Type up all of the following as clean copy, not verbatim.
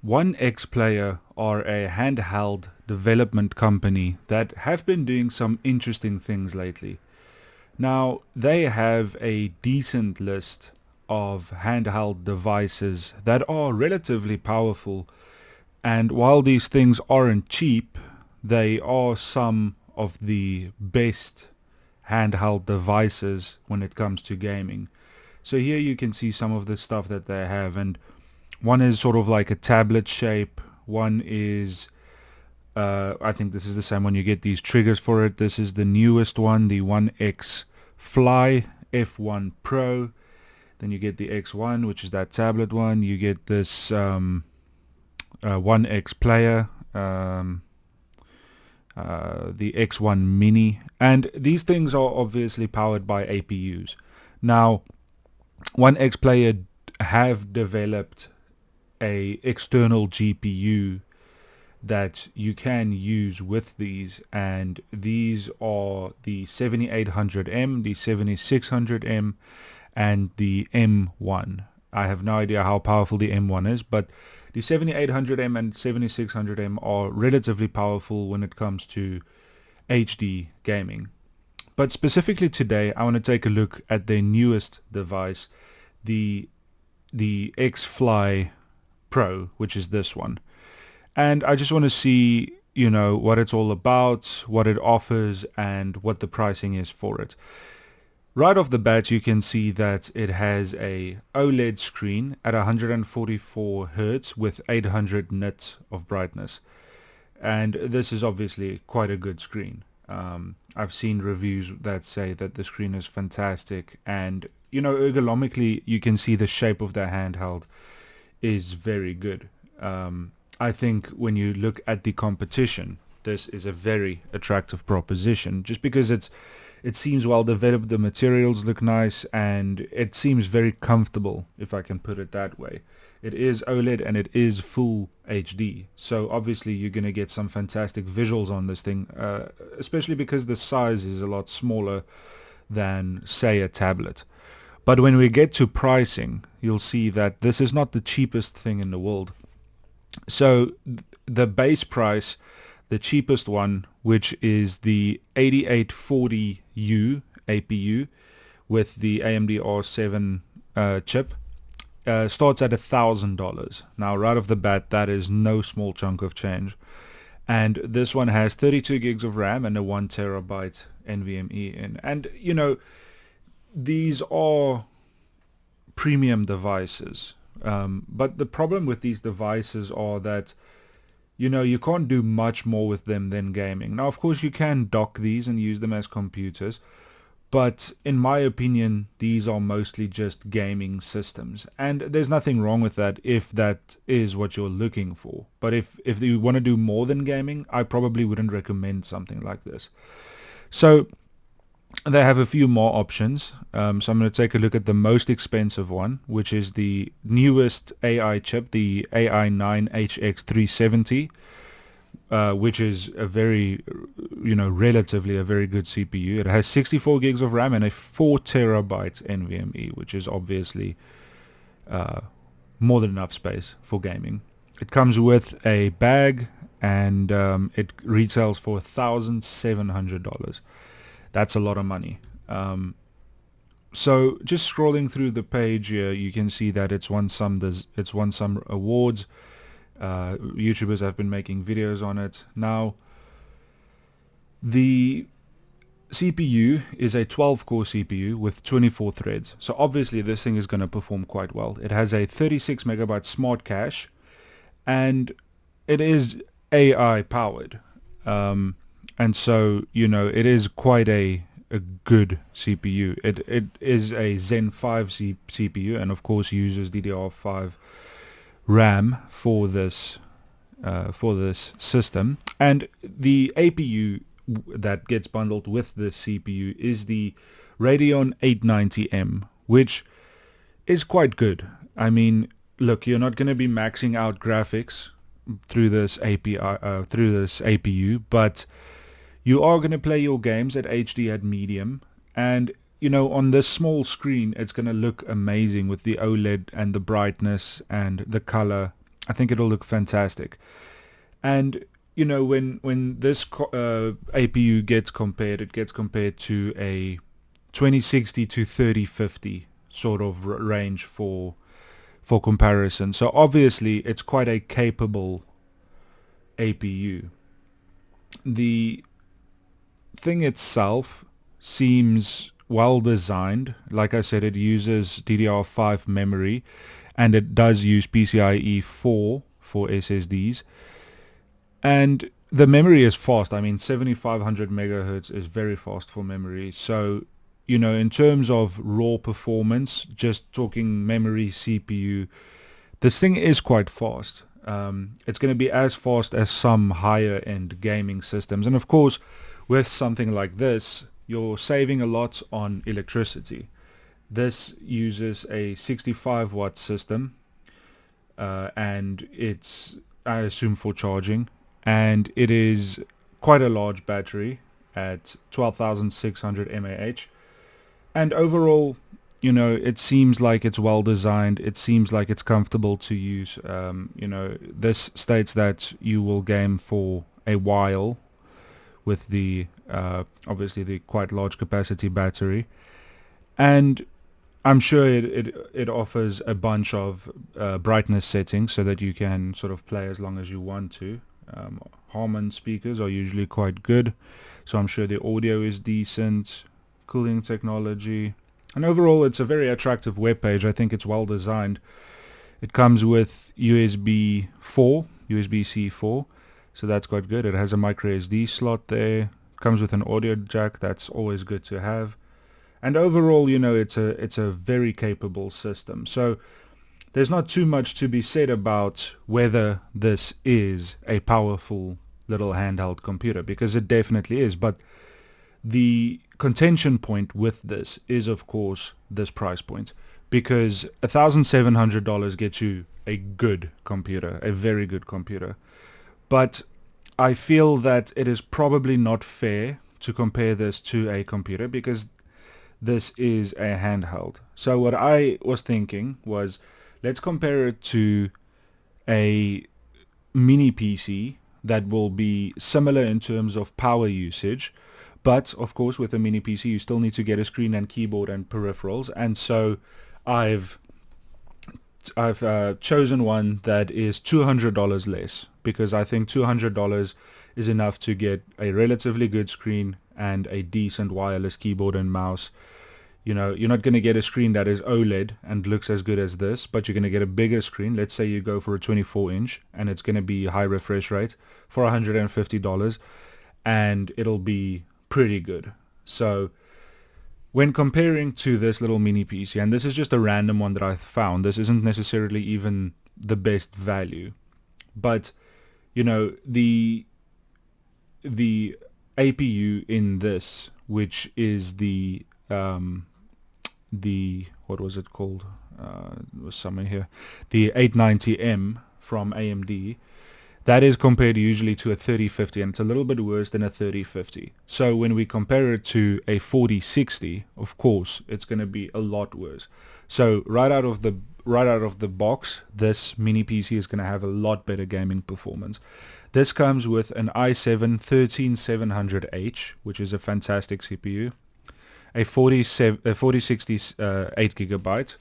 OneXFly are a handheld development company that have been doing some interesting things lately. Now, they have a decent list of handheld devices that are relatively powerful, and while these things aren't cheap, they are some of the best handheld devices when it comes to gaming. So here you can see some of the stuff that they have, and one is sort of like a tablet shape. One is, I think this is the same one. You get these triggers for it. This is the newest one, the OneXFly F1 Pro. Then you get the X1, which is that tablet one. You get this One X player, the X1 Mini, and these things are obviously powered by APUs. Now, One X player have developed a external GPU that you can use with these, and these are the 7800M, the 7600M, and the M1. I have no idea how powerful the M1 is, but the 7800M and 7600M are relatively powerful when it comes to HD gaming. But specifically today, I want to take a look at their newest device, the XFly Pro, which is this one. And I just want to see, what it's all about, what it offers, and what the pricing is for it. Right off the bat, you can see that it has a OLED screen at 144 Hz with 800 nits of brightness. And this is obviously quite a good screen. I've seen reviews that say that the screen is fantastic, and ergonomically you can see the shape of the handheld is very good. I think when you look at the competition, this is a very attractive proposition, just because it seems well developed, the materials look nice, and it seems very comfortable, if I can put it that way. It is OLED and it is full HD, so obviously you're going to get some fantastic visuals on this thing, especially because the size is a lot smaller than, say, a tablet. But when we get to pricing, you'll see that this is not the cheapest thing in the world. So the base price, the cheapest one, which is the 8840U APU with the AMD R7 chip, starts at $1,000. Now, right off the bat, that is no small chunk of change. And this one has 32 gigs of RAM and a 1 terabyte NVMe in. And, these are premium devices. But the problem with these devices are that, you can't do much more with them than gaming. Now, of course, you can dock these and use them as computers, but in my opinion, these are mostly just gaming systems. And there's nothing wrong with that if that is what you're looking for. But if you want to do more than gaming, I probably wouldn't recommend something like this. So they have a few more options. So I'm going to take a look at the most expensive one, which is the newest AI chip, the AI9HX370, which is a very, relatively a very good CPU. It has 64 gigs of RAM and a 4 terabyte NVMe, which is obviously more than enough space for gaming. It comes with a bag, and it retails for $1,700. That's a lot of money. So just scrolling through the page here, you can see that it's won some awards. YouTubers have been making videos on it. Now, the CPU is a 12-core CPU with 24 threads. So obviously this thing is going to perform quite well. It has a 36 megabyte smart cache, and it is AI powered. And so, it is quite a good CPU. It is a Zen 5 CPU, and of course uses DDR5 RAM for this system. And the APU that gets bundled with the CPU is the Radeon 890M, which is quite good. I mean, look, you're not going to be maxing out graphics through this APU, but you are going to play your games at HD at medium, and on this small screen it's going to look amazing with the OLED and the brightness and the color I think it'll look fantastic. And you know, when this APU gets compared, it gets compared to a 2060 to 3050 sort of range for comparison. So obviously it's quite a capable APU. The thing itself seems well designed. Like I said, it uses DDR5 memory, and it does use PCIe 4 for SSDs. And the memory is fast. I mean, 7500 megahertz is very fast for memory. So, you know, in terms of raw performance, just talking memory, CPU, this thing is quite fast. It's going to be as fast as some higher end gaming systems. And of course, with something like this, you're saving a lot on electricity. This uses a 65 watt system, and it's, I assume, for charging. And it is quite a large battery at 12,600 mAh. And overall, you know, it seems like it's well designed. It seems like it's comfortable to use. You know, this states that you will game for a while with the obviously the quite large capacity battery, and I'm sure it offers a bunch of brightness settings so that you can sort of play as long as you want to. Harman speakers are usually quite good, so I'm sure the audio is decent. Cooling technology, and overall it's a very attractive web page. I think it's well designed. It comes with USB-C 4, so that's quite good. It has a micro SD slot there. Comes with an audio jack. That's always good to have. And overall, you know, it's a very capable system. So there's not too much to be said about whether this is a powerful little handheld computer, because it definitely is. But the contention point with this is, of course, this price point, because $1,700 gets you a good computer, a very good computer. But I feel that it is probably not fair to compare this to a computer, because this is a handheld. So what I was thinking was, let's compare it to a mini PC that will be similar in terms of power usage. But of course, with a mini PC, you still need to get a screen and keyboard and peripherals. And so I've chosen one that is $200 less, because I think $200 is enough to get a relatively good screen and a decent wireless keyboard and mouse. You know, you're not going to get a screen that is OLED and looks as good as this, but you're going to get a bigger screen. Let's say you go for a 24-inch, and it's going to be high refresh rate for $150, and it'll be pretty good. So when comparing to this little mini PC, and this is just a random one that I found, this isn't necessarily even the best value, but you know, the APU in this, which is the what was it called? It was somewhere here. The 890M from AMD. That is compared usually to a 3050, and it's a little bit worse than a 3050. So when we compare it to a 4060, of course, it's going to be a lot worse. So right out of the box, this mini PC is going to have a lot better gaming performance. This comes with an i7-13700H, which is a fantastic CPU. A 4060 8 gigabyte.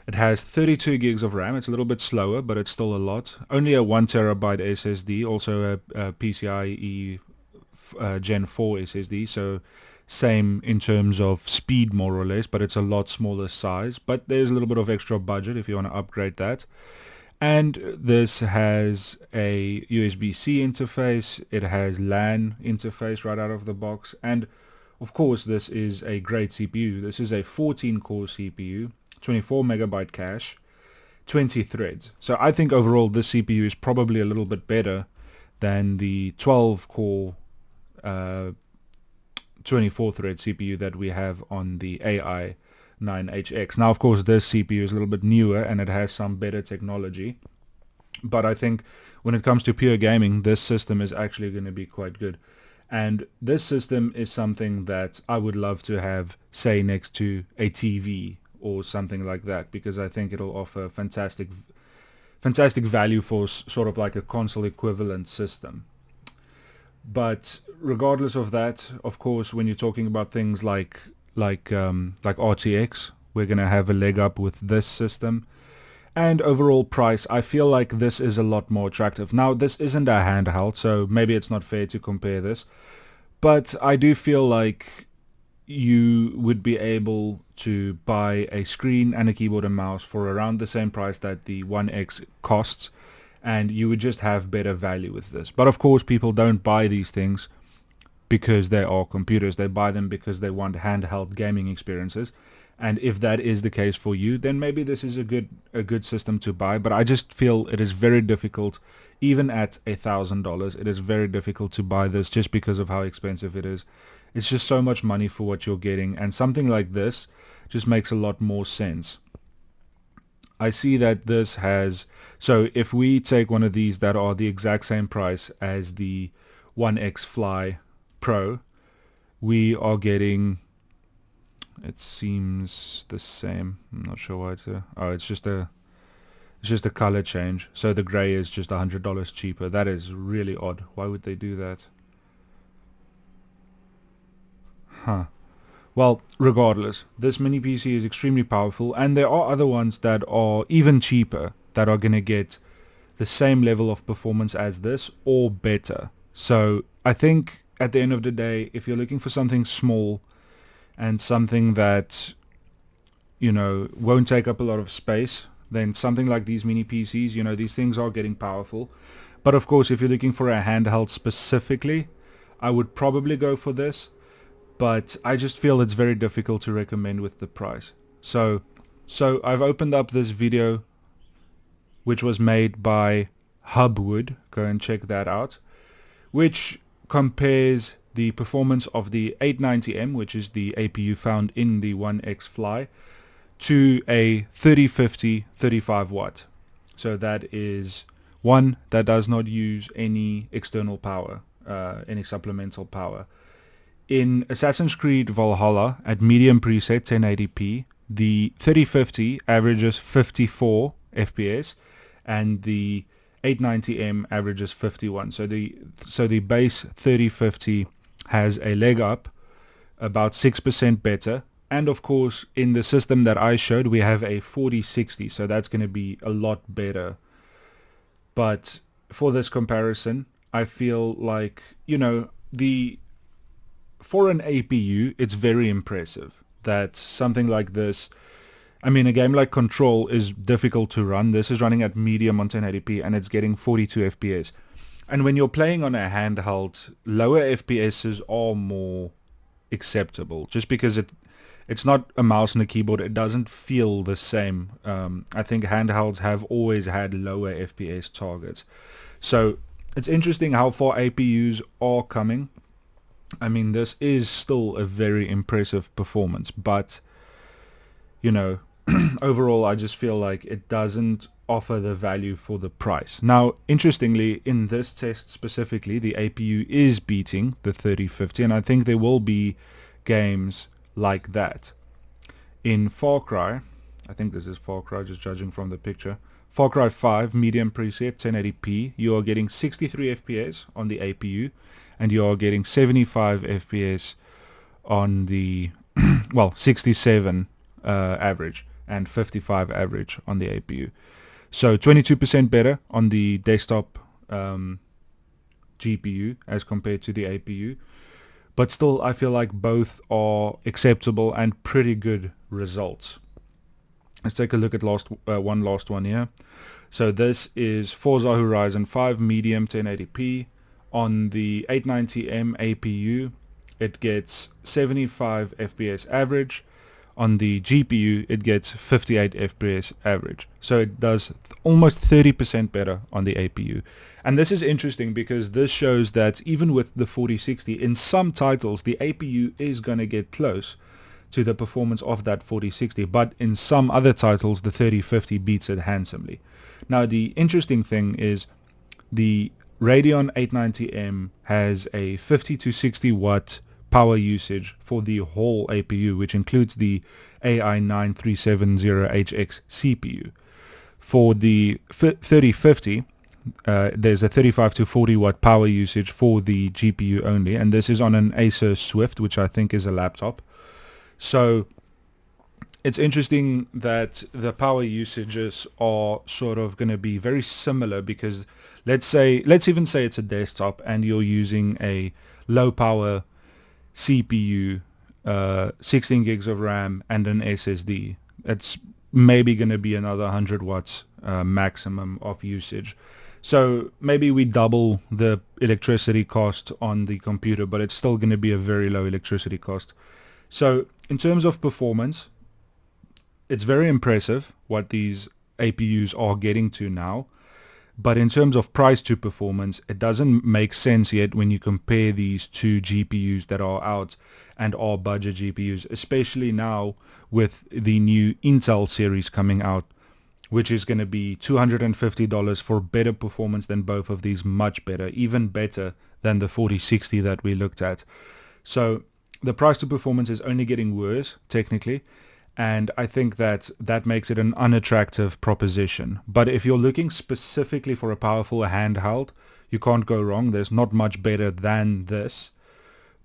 It has 32 gigs of RAM. It's a little bit slower, but it's still a lot. Only a 1 terabyte SSD, also a PCIe Gen 4 SSD, so same in terms of speed more or less, but it's a lot smaller size. But there's a little bit of extra budget if you want to upgrade that. And this has a USB-C interface. It has LAN interface right out of the box. And of course, this is a great CPU. This is a 14-core CPU. 24 megabyte cache, 20 threads. So I think overall this CPU is probably a little bit better than the 12 core 24 thread CPU that we have on the AI9HX. Now of course this CPU is a little bit newer and it has some better technology, but I think when it comes to pure gaming, this system is actually going to be quite good. And this system is something that I would love to have, say, next to a TV or something like that, because I think it'll offer fantastic fantastic value for sort of like a console equivalent system. But regardless of that, of course, when you're talking about things like RTX, we're gonna have a leg up with this system. And overall price, I feel like this is a lot more attractive. Now, this isn't a handheld, so maybe it's not fair to compare this, but I do feel like you would be able to buy a screen and a keyboard and mouse for around the same price that the One X costs, and you would just have better value with this. But of course, people don't buy these things because they are computers. They buy them because they want handheld gaming experiences. And if that is the case for you, then maybe this is a good system to buy. But I just feel it is very difficult, even at $1,000, it is very difficult to buy this just because of how expensive it is. It's just so much money for what you're getting, and something like this just makes a lot more sense. I see that this has, so if we take one of these that are the exact same price as the OneXFly Pro, we are getting, it seems the same. I'm not sure why it's just a color change. So the gray is just $100 cheaper. That is really odd. Why would they do that? Huh. Well, regardless, this mini PC is extremely powerful, and there are other ones that are even cheaper that are going to get the same level of performance as this or better. So I think at the end of the day, if you're looking for something small and something that, you know, won't take up a lot of space, then something like these mini PCs, you know, these things are getting powerful. But of course, if you're looking for a handheld specifically, I would probably go for this. But I just feel it's very difficult to recommend with the price. So I've opened up this video, which was made by Hubwood. Go and check that out, which compares the performance of the 890M, which is the APU found in the OneXFly, to a 3050 35 watt. So that is one that does not use any external power, any supplemental power. In Assassin's Creed Valhalla at medium preset 1080p, the 3050 averages 54 FPS and the 890M averages 51. So the base 3050 has a leg up, about 6% better. And of course, in the system that I showed, we have a 4060, so that's going to be a lot better. But for this comparison, I feel like, you know, for an APU, it's very impressive that something like this, I mean, a game like Control is difficult to run. This is running at medium on 1080p and it's getting 42 FPS. And when you're playing on a handheld, lower FPSs are more acceptable just because it's not a mouse and a keyboard. It doesn't feel the same. I think handhelds have always had lower FPS targets. So it's interesting how far APUs are coming. I mean, this is still a very impressive performance, but, you know, overall, I just feel like it doesn't offer the value for the price. Now, interestingly, in this test specifically, the APU is beating the 3050, and I think there will be games like that. In Far Cry, I think this is Far Cry, just judging from the picture, Far Cry 5, medium preset, 1080p, you are getting 63 FPS on the APU, and you are getting 75 FPS on the, well, 67 average and 55 average on the APU. So 22% better on the desktop GPU as compared to the APU. But still, I feel like both are acceptable and pretty good results. Let's take a look at one last one here. So this is Forza Horizon 5 medium 1080p. On the 890M APU, it gets 75 FPS average. On the GPU, it gets 58 FPS average. So it does almost 30% better on the APU. And this is interesting because this shows that even with the 4060, in some titles, the APU is going to get close to the performance of that 4060. But in some other titles, the 3050 beats it handsomely. Now, the interesting thing is the Radeon 890M has a 50 to 60 watt power usage for the whole APU, which includes the AI 9370HX CPU. For the 3050, there's a 35 to 40 watt power usage for the GPU only, and this is on an Asus Swift, which I think is a laptop. So it's interesting that the power usages are sort of going to be very similar, because let's even say it's a desktop and you're using a low power CPU, 16 gigs of RAM and an SSD. It's maybe going to be another 100 watts maximum of usage. So maybe we double the electricity cost on the computer, but it's still going to be a very low electricity cost. So in terms of performance, it's very impressive what these APUs are getting to now. But in terms of price to performance, it doesn't make sense yet when you compare these two GPUs that are out and are budget GPUs, especially now with the new Intel series coming out, which is going to be $250 for better performance than both of these, much better, even better than the 4060 that we looked at. So the price to performance is only getting worse, technically, and I think that makes it an unattractive proposition. But if you're looking specifically for a powerful handheld, you can't go wrong. There's not much better than this.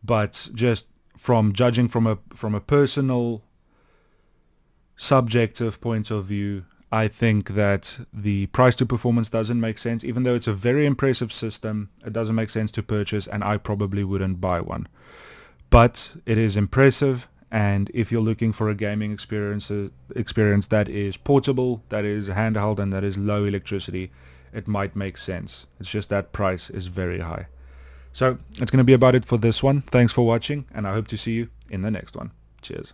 But just from judging from a personal, subjective point of view, I think that the price to performance doesn't make sense. Even though it's a very impressive system, it doesn't make sense to purchase, and I probably wouldn't buy one. But it is impressive, and if you're looking for a gaming experience that is portable, that is handheld, and that is low electricity, it might make sense. It's just that price is very high. So that's going to be about it for this one. Thanks for watching, and I hope to see you in the next one. Cheers.